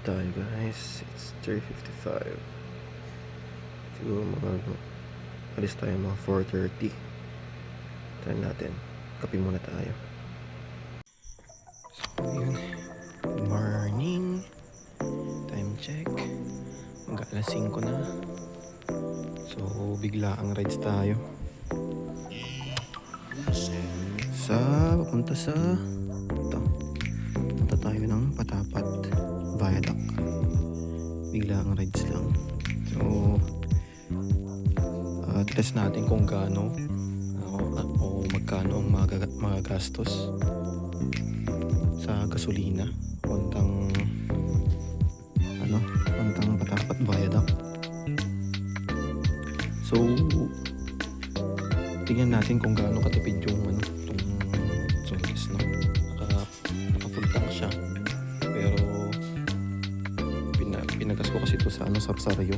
tayo guys. It's 3:55. Siguro alis tayo mga 4:30. Try natin. Kape muna tayo. So yun. Good morning. Time check. Mag-alas 5 na. So bigla ang rides tayo. Papunta sa ito. Punta tayo ng Patapat Viaduct. Bigla ang rides lang. So test natin kung gaano o magkano ang magagastos sa gasolina puntang Patapat Viaduct. So tingnan natin kung gaano katipid yung itong Zontes, no? Naka full tank siya. Pero pinagas ko kasi ito sa Sarsario.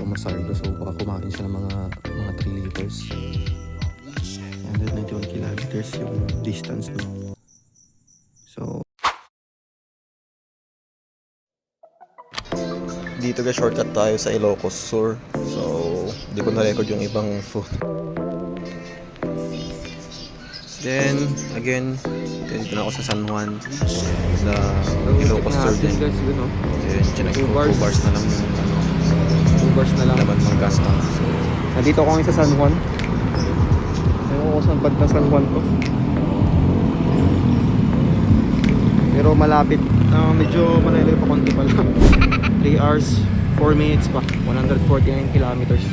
Masardo, so baka kumain siya ng mga 3 liters. 191 kilometers yung distance, no? So dito guys, shortcut tayo sa Ilocos Sur. So di ko na-record yung ibang food. Then again, dito na ako sa San Juan, sa Ilocos Sur din. Guys, yun, no? Then chinek ko 2 bars na lang yung 2 bars na lang naman mga gas tank. So nandito ako ngayon sa San Juan. Ewan ko saan banda San Juan to, pero malapit. Medyo malayo pa, konti pa lang. 3 hours 4 minutes pa, 149 kilometers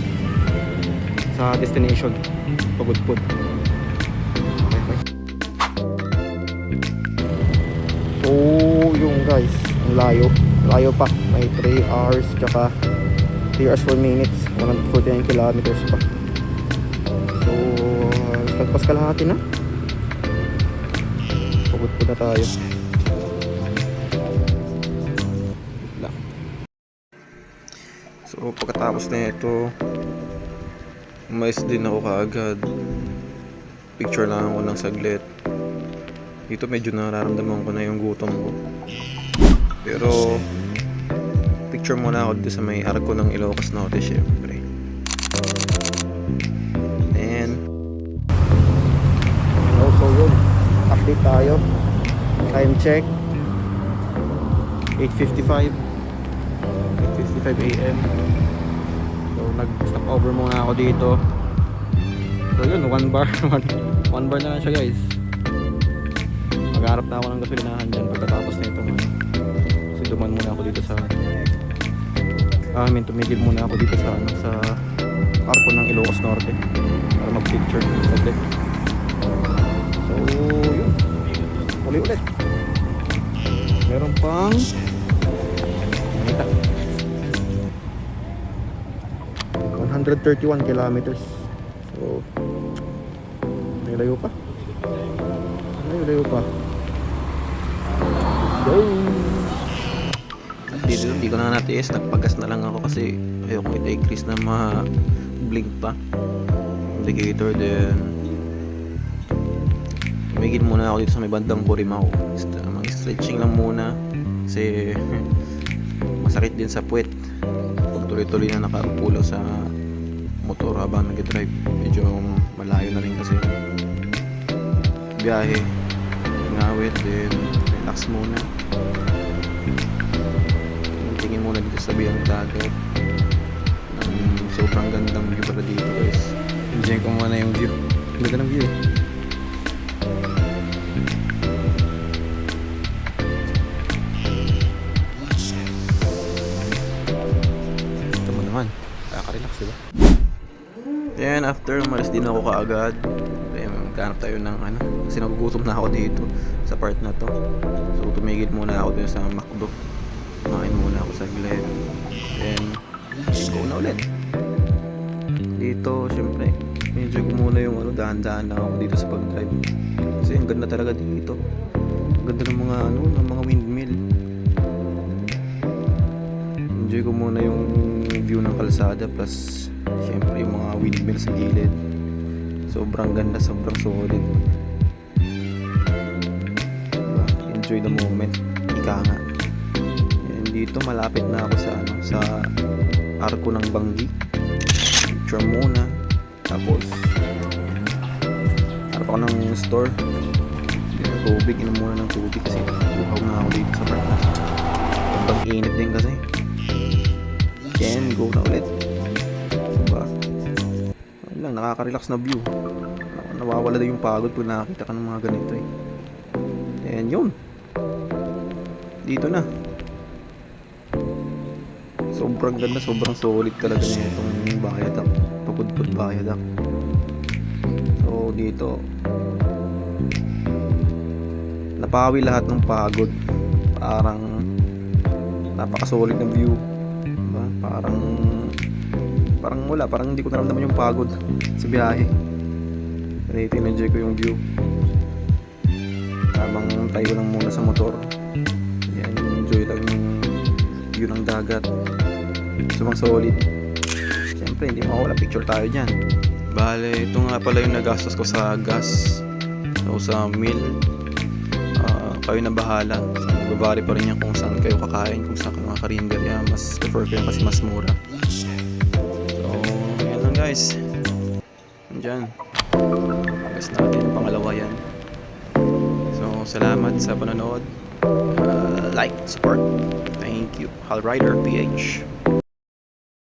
sa destination, Pagudpud. Okay. So yung guys, ang layo pa, may 3 hours tsaka 3 hours 4 minutes, 149 kilometers pa. So lagpas kalahati na, Pagudpud na tayo. So pagkatapos na ito, umayos din ako kaagad. Picture lang ako ng saglit. Dito medyo nararamdaman ko na yung gutom ko. Pero picture muna ako dito sa may arko ng Ilocos Norte, syempre. And so yun, update tayo. Time check 8:55 AM. So nag-stop over muna ako dito. So yun, 1 bar na lang siya guys. Magharap na ako ng gasolinahan dyan pagkatapos nito. Kasi duman muna ako dito sa tumigil muna ako dito sa arko ng Ilocos Norte para mag-picture saglit. So yun, ulit meron pang 131 kilometers. So may layo pa. Let's go. At dito hindi ko na natiis, nagpagas na lang ako kasi ayoko i-decrease na ma-blink pa indicator. Then tumigil muna ako dito sa may bandang Borimao. Mag-stretching lang muna kasi masakit din sa puwet pag tuloy-tuloy na nakapulaw sa motor habang nag-drive. Medyo malayo na rin kasi biyahe. Ngawit, then relax muna. Tingin muna dito sa biyang dagat. Sobrang gandang view pala dito guys. Enjoy ko muna yung view. Ganda ng view. Ito mo naman, nakaka-relax diba? Then after, umalis din ako kaagad. Maghanap tayo ng kasi nagugutom na ako dito sa part na to. So tumigil muna ako dito sa McDo. Kumain muna ako saglit. Then go na ulit. Dito syempre medyo ko muna yung dahan-dahan na ako dito sa pag-drive. Kasi ang ganda talaga dito. Ang ganda ng mga windmill. Enjoy ko muna yung view ng kalsada, plus syempre yung mga windmill sa gilid. Sobrang ganda, sobrang solid. Diba? Enjoy the moment. Ika nga. dito malapit na ako sa sa arko ng Banggi. Picture muna. Tapos harap ako ng store. Tubig, inom muna ng tubig kasi buhaw na ako dito sa park na. Sobrang init din kasi. Then go na ulit. Diba? Ayun lang, nakaka-relax na view. Nawawala na yung pagod pag nakakita ka ng mga ganito eh. And yun, dito na. Sobrang ganda, sobrang solid talaga na itong Viaduct, Pagudpud Viaduct. So dito napawi lahat ng pagod. Parang napaka-solid ng view, diba? Parang wala, parang hindi ko naramdaman yung pagod sa biyahe. Dito enjoy ko yung view. Habang tayo lang muna sa motor. Yan, enjoy lang yung view ng dagat. Sobrang solid. Siyempre, hindi mawala picture tayo dyan. Bale, ito nga pala yung nagastos ko sa gas. So, sa meal. Kayo na bahala. So, magbabari pa rin yan kung saan kayo kakain, kung saan kayo makakarinder. Mas prefer ko yan kasi mas mura. So, yan lang guys. Diyan. Gas natin yung pangalawa yan. So, salamat sa panonood. Like, support. Thank you. Hal Rider PH.